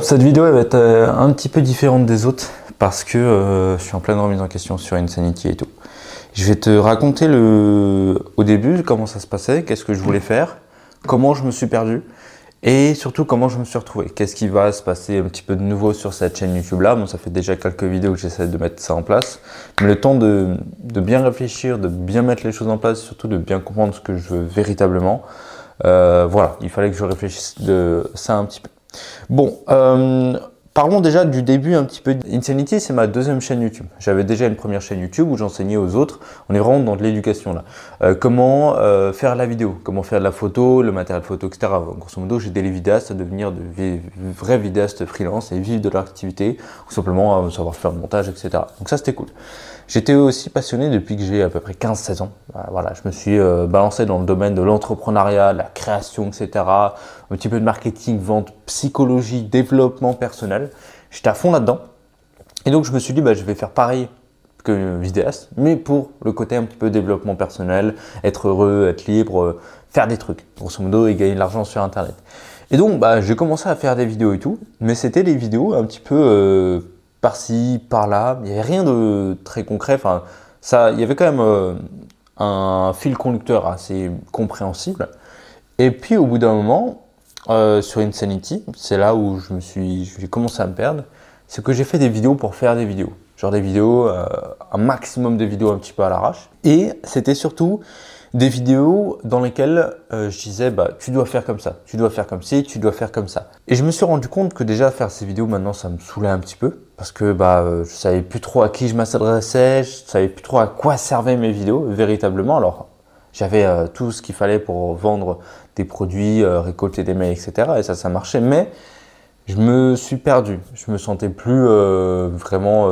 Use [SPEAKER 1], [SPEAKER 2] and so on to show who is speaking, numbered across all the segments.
[SPEAKER 1] Cette vidéo elle va être un petit peu différente des autres parce que je suis en pleine remise en question sur Insanity et tout. Je vais te raconter au début comment ça se passait, qu'est-ce que je voulais faire, comment je me suis perdu et surtout comment je me suis retrouvé. Qu'est-ce qui va se passer un petit peu de nouveau sur cette chaîne YouTube là. Bon, ça fait déjà quelques vidéos que j'essaie de mettre ça en place, mais le temps de bien réfléchir, de bien mettre les choses en place, surtout de bien comprendre ce que je veux véritablement. Voilà, il fallait que je réfléchisse de ça un petit peu. Bon, parlons déjà du début un petit peu. Insanity, c'est ma deuxième chaîne YouTube. J'avais déjà une première chaîne YouTube où j'enseignais aux autres. On est vraiment dans de l'éducation là. Comment faire la vidéo, comment faire de la photo, le matériel photo, etc. Grosso modo, j'ai des vidéastes à devenir de vrais vidéastes freelance et vivre de leur activité, ou simplement savoir faire le montage, etc. Donc ça, c'était cool. J'étais aussi passionné depuis que j'ai à peu près 15-16 ans. Voilà, je me suis balancé dans le domaine de l'entrepreneuriat, la création, etc. Un petit peu de marketing, vente, psychologie, développement personnel. J'étais à fond là-dedans. Et donc, je me suis dit, je vais faire pareil que vidéaste, mais pour le côté un petit peu développement personnel, être heureux, être libre, faire des trucs, grosso modo, et gagner de l'argent sur Internet. Et donc, j'ai commencé à faire des vidéos et tout, mais c'était des vidéos un petit peu par-ci, par-là. Il n'y avait rien de très concret. Enfin, il y avait quand même un fil conducteur assez compréhensible. Et puis, au bout d'un moment, sur Insanity, c'est là où j'ai commencé à me perdre. C'est que j'ai fait des vidéos pour faire des vidéos. Genre des vidéos, un maximum de vidéos un petit peu à l'arrache. Et c'était surtout des vidéos dans lesquelles je disais tu dois faire comme ça, tu dois faire comme ci, tu dois faire comme ça. Et je me suis rendu compte que déjà faire ces vidéos maintenant ça me saoulait un petit peu parce que je savais plus trop à qui je m'adressais, je savais plus trop à quoi servaient mes vidéos véritablement. Alors j'avais tout ce qu'il fallait pour vendre des produits, récolter des mails, etc. Et ça marchait, mais je me suis perdu. Je me sentais plus vraiment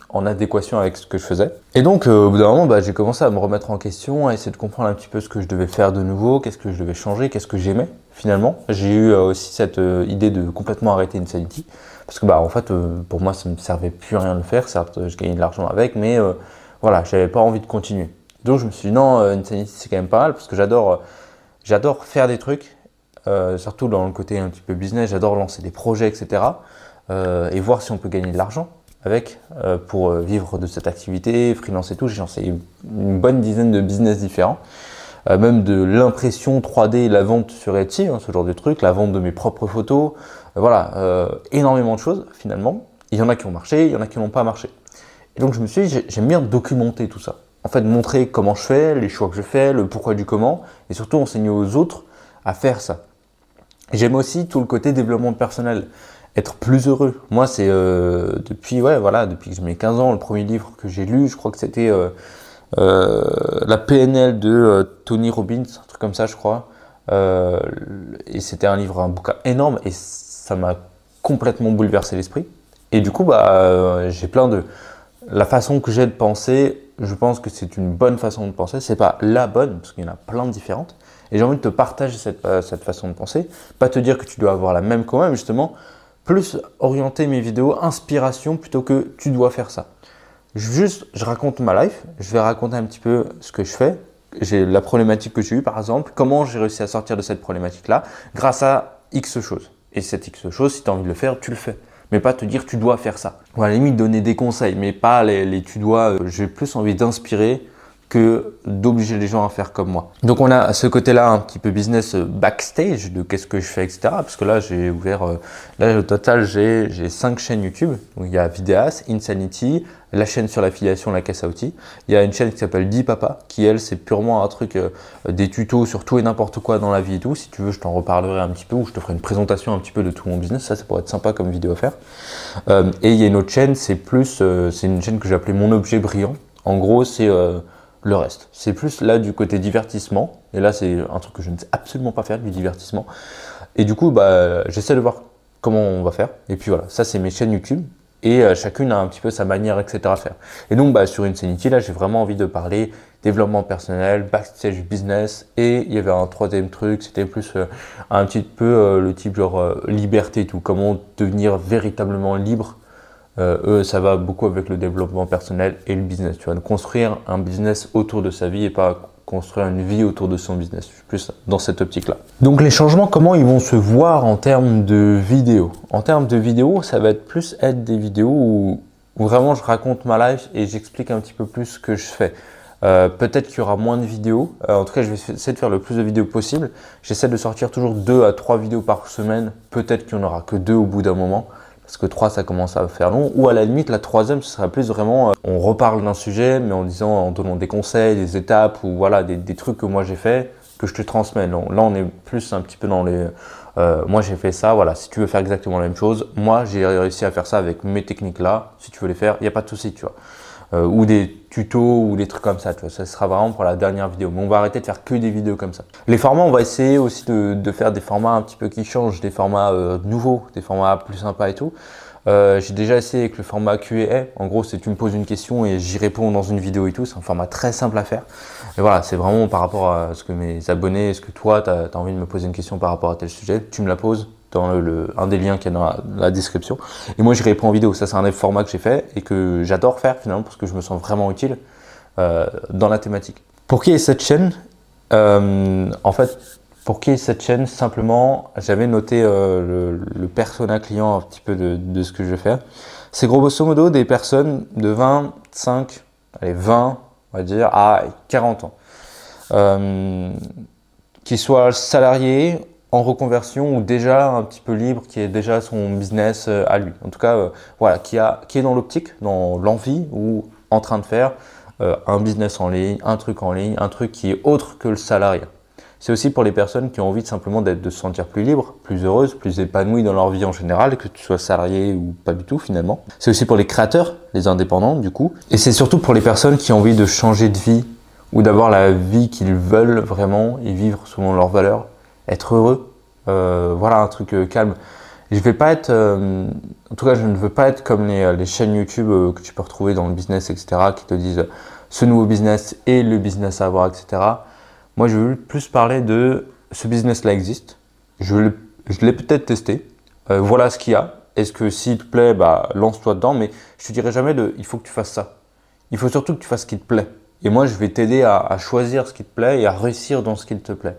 [SPEAKER 1] en adéquation avec ce que je faisais. Et donc, au bout d'un moment, j'ai commencé à me remettre en question, à essayer de comprendre un petit peu ce que je devais faire de nouveau, qu'est-ce que je devais changer, qu'est-ce que j'aimais finalement. J'ai eu aussi cette idée de complètement arrêter Insanity. Parce que en fait, pour moi, ça ne me servait plus à rien de le faire. Certes, je gagnais de l'argent avec, mais voilà, j'avais pas envie de continuer. Donc, je me suis dit non, Insanity, c'est quand même pas mal parce que j'adore faire des trucs. Surtout dans le côté un petit peu business, j'adore lancer des projets, etc. Et voir si on peut gagner de l'argent avec pour vivre de cette activité, freelance et tout. J'ai lancé une bonne dizaine de business différents, même de l'impression 3D, la vente sur Etsy, ce genre de truc, la vente de mes propres photos, voilà, énormément de choses finalement. Il y en a qui ont marché, il y en a qui n'ont pas marché. Et donc je me suis dit, j'aime bien documenter tout ça. En fait, montrer comment je fais, les choix que je fais, le pourquoi du comment, et surtout enseigner aux autres à faire ça. J'aime aussi tout le côté développement personnel, être plus heureux. Moi, c'est depuis que j'ai mes 15 ans, le premier livre que j'ai lu, je crois que c'était la PNL de Tony Robbins, un truc comme ça, je crois. Et c'était un bouquin énorme et ça m'a complètement bouleversé l'esprit. Et du coup, j'ai la façon que j'ai de penser, je pense que c'est une bonne façon de penser. C'est pas la bonne, parce qu'il y en a plein de différentes. Et j'ai envie de te partager cette façon de penser. Pas te dire que tu dois avoir la même quand même, justement. Plus orienter mes vidéos inspiration plutôt que tu dois faire ça. Je raconte ma life. Je vais raconter un petit peu ce que je fais. J'ai la problématique que j'ai eue, par exemple. Comment j'ai réussi à sortir de cette problématique-là grâce à X choses. Et cette X chose, si tu as envie de le faire, tu le fais. Mais pas te dire tu dois faire ça. Ou à la limite donner des conseils, mais pas les tu dois. J'ai plus envie d'inspirer que d'obliger les gens à faire comme moi. Donc on a ce côté-là un petit peu business backstage de qu'est-ce que je fais, etc. Parce que là j'ai ouvert, là au total j'ai 5 chaînes YouTube. Donc il y a Vidéas, Insanity, la chaîne sur l'affiliation, la caisse à outils. Il y a une chaîne qui s'appelle DiPapa, qui elle c'est purement un truc, des tutos sur tout et n'importe quoi dans la vie et tout. Si tu veux je t'en reparlerai un petit peu ou je te ferai une présentation un petit peu de tout mon business. Ça pourrait être sympa comme vidéo à faire. Et il y a une autre chaîne, c'est une chaîne que j'ai appelée Mon Objet Brillant. En gros c'est le reste. C'est plus là du côté divertissement. Et là, c'est un truc que je ne sais absolument pas faire, du divertissement. Et du coup, j'essaie de voir comment on va faire. Et puis voilà, ça, c'est mes chaînes YouTube. Et chacune a un petit peu sa manière, etc. à faire. Et donc, sur Insanity, là, j'ai vraiment envie de parler développement personnel, backstage business. Et il y avait un troisième truc, c'était plus un petit peu le type genre liberté et tout. Comment devenir véritablement libre. Ça va beaucoup avec le développement personnel et le business. Tu vas construire un business autour de sa vie et pas construire une vie autour de son business. Je suis plus dans cette optique-là. Donc les changements, comment ils vont se voir en termes de vidéos? En termes de vidéos, ça va être des vidéos où vraiment je raconte ma life et j'explique un petit peu plus ce que je fais. Peut-être qu'il y aura moins de vidéos. En tout cas, je vais essayer de faire le plus de vidéos possible. J'essaie de sortir toujours 2 à 3 vidéos par semaine. Peut-être qu'il n'y en aura que 2 au bout d'un moment. Parce que 3, ça commence à faire long. Ou à la limite, la 3e, ce serait plus vraiment, on reparle d'un sujet, mais en donnant des conseils, des étapes, ou voilà, des trucs que moi j'ai fait, que je te transmets. Là, on est plus un petit peu dans les... moi, j'ai fait ça, voilà, si tu veux faire exactement la même chose, moi, j'ai réussi à faire ça avec mes techniques là. Si tu veux les faire, il n'y a pas de souci, tu vois. Ou des tutos ou des trucs comme ça, tu vois. Ça sera vraiment pour la dernière vidéo. Mais on va arrêter de faire que des vidéos comme ça. Les formats, on va essayer aussi de faire des formats un petit peu qui changent, des formats nouveaux, des formats plus sympas et tout. J'ai déjà essayé avec le format Q&A. En gros, c'est tu me poses une question et j'y réponds dans une vidéo et tout. C'est un format très simple à faire. Et voilà, c'est vraiment par rapport à ce que mes abonnés, ce que toi, tu as envie de me poser une question par rapport à tel sujet, tu me la poses dans un des liens qui est dans la description. Et moi, j'y réponds en vidéo. Ça, c'est un des formats que j'ai fait et que j'adore faire finalement parce que je me sens vraiment utile dans la thématique. Pour qui est cette chaîne? En fait, pour qui est cette chaîne? Simplement, j'avais noté le persona client un petit peu de ce que je vais faire. C'est grosso modo des personnes de 25, allez 20, on va dire, à 40 ans. Qui soient salariés, en reconversion ou déjà un petit peu libre, qui est déjà son business à lui. En tout cas, voilà, qui est dans l'optique, dans l'envie ou en train de faire un business en ligne, un truc en ligne, un truc qui est autre que le salariat. C'est aussi pour les personnes qui ont envie simplement de se sentir plus libres, plus heureuses, plus épanouies dans leur vie en général, que tu sois salarié ou pas du tout finalement. C'est aussi pour les créateurs, les indépendants du coup. Et c'est surtout pour les personnes qui ont envie de changer de vie ou d'avoir la vie qu'ils veulent vraiment et vivre selon leurs valeurs. Être heureux, voilà un truc calme. Je vais pas être, en tout cas je ne veux pas être comme les chaînes YouTube que tu peux retrouver dans le business, etc. qui te disent ce nouveau business et le business à avoir, etc. Moi je veux plus parler de ce business là existe, je l'ai peut-être testé, voilà ce qu'il y a. Est-ce que s'il te plaît, bah, lance-toi dedans, mais je te dirai jamais il faut que tu fasses ça. Il faut surtout que tu fasses ce qui te plaît. Et moi je vais t'aider à choisir ce qui te plaît et à réussir dans ce qui te plaît.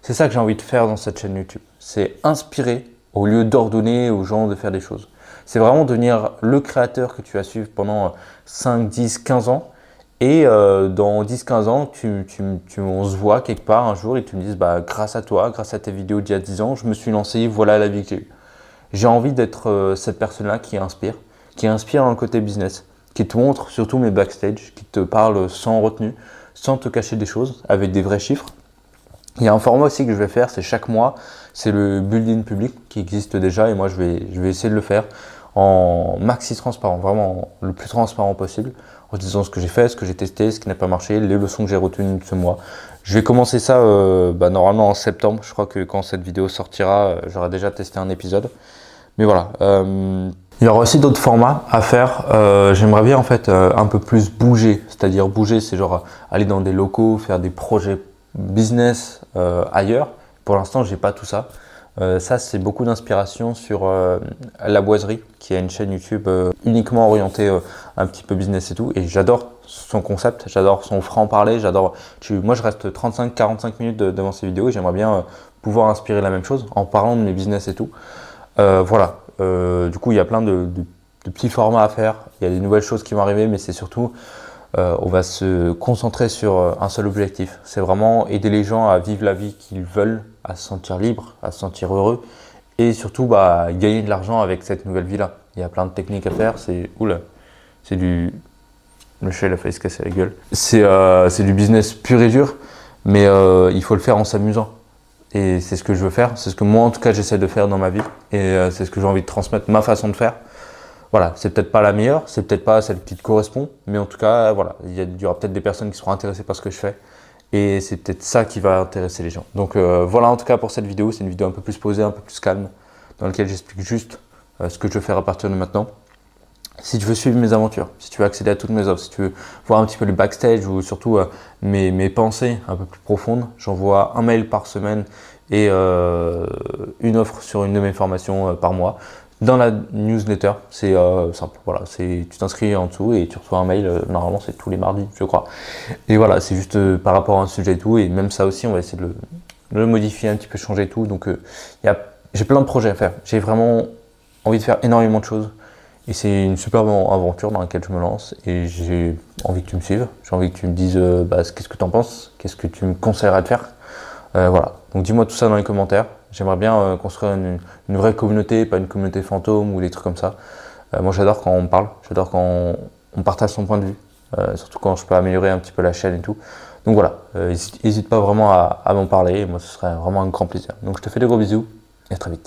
[SPEAKER 1] C'est ça que j'ai envie de faire dans cette chaîne YouTube. C'est inspirer au lieu d'ordonner aux gens de faire des choses. C'est vraiment devenir le créateur que tu vas suivre pendant 5, 10, 15 ans. Et dans 10-15 ans, on se voit quelque part un jour et tu me dises bah, grâce à toi, grâce à tes vidéos d'il y a 10 ans, je me suis lancé, voilà la vie que j'ai eue. J'ai envie d'être cette personne-là qui inspire dans le côté business, qui te montre surtout mes backstage, qui te parle sans retenue, sans te cacher des choses, avec des vrais chiffres. Il y a un format aussi que je vais faire, c'est chaque mois, c'est le build-in public qui existe déjà et moi je vais essayer de le faire en maxi transparent, vraiment le plus transparent possible, en disant ce que j'ai fait, ce que j'ai testé, ce qui n'a pas marché, les leçons que j'ai retenues de ce mois. Je vais commencer ça normalement en septembre, je crois que quand cette vidéo sortira, j'aurai déjà testé un épisode. Mais voilà, il y aura aussi d'autres formats à faire. J'aimerais bien en fait un peu plus bouger, c'est-à-dire bouger, c'est genre aller dans des locaux, faire des projets business ailleurs. Pour l'instant, j'ai pas tout ça. Ça, c'est beaucoup d'inspiration sur La Boiserie, qui a une chaîne YouTube uniquement orientée un petit peu business et tout. Et j'adore son concept, j'adore son franc-parler, moi, je reste 35-45 minutes devant ces vidéos et j'aimerais bien pouvoir inspirer la même chose en parlant de mes business et tout. Voilà. Du coup, il y a plein de petits formats à faire. Il y a des nouvelles choses qui vont arriver, mais c'est surtout on va se concentrer sur un seul objectif. C'est vraiment aider les gens à vivre la vie qu'ils veulent, à se sentir libres, à se sentir heureux et surtout gagner de l'argent avec cette nouvelle vie-là. Il y a plein de techniques à faire. C'est du... Le chat il a failli se casser la gueule. C'est du business pur et dur, mais il faut le faire en s'amusant. Et c'est ce que je veux faire. C'est ce que moi, en tout cas, j'essaie de faire dans ma vie. Et c'est ce que j'ai envie de transmettre, ma façon de faire. Voilà, c'est peut-être pas la meilleure, c'est peut-être pas celle qui te correspond, mais en tout cas, voilà, il y aura peut-être des personnes qui seront intéressées par ce que je fais et c'est peut-être ça qui va intéresser les gens. Donc voilà en tout cas pour cette vidéo, c'est une vidéo un peu plus posée, un peu plus calme, dans laquelle j'explique juste ce que je veux faire à partir de maintenant. Si tu veux suivre mes aventures, si tu veux accéder à toutes mes offres, si tu veux voir un petit peu le backstage ou surtout mes pensées un peu plus profondes, j'envoie un mail par semaine et une offre sur une de mes formations par mois. dans la newsletter. C'est simple, voilà, tu t'inscris en dessous et tu reçois un mail, normalement c'est tous les mardis je crois. Et voilà, c'est juste par rapport à un sujet et tout, et même ça aussi on va essayer de le modifier un petit peu, changer tout. Donc j'ai plein de projets à faire, j'ai vraiment envie de faire énormément de choses. Et c'est une superbe aventure dans laquelle je me lance et j'ai envie que tu me suives, j'ai envie que tu me dises qu'est-ce que tu en penses, qu'est-ce que tu me conseillerais de faire. Voilà, donc dis-moi tout ça dans les commentaires. J'aimerais bien construire une vraie communauté, pas une communauté fantôme ou des trucs comme ça. Moi j'adore quand on parle, j'adore quand on partage son point de vue, surtout quand je peux améliorer un petit peu la chaîne et tout. Donc voilà, n'hésite pas vraiment à m'en parler, et moi ce serait vraiment un grand plaisir. Donc je te fais des gros bisous et à très vite.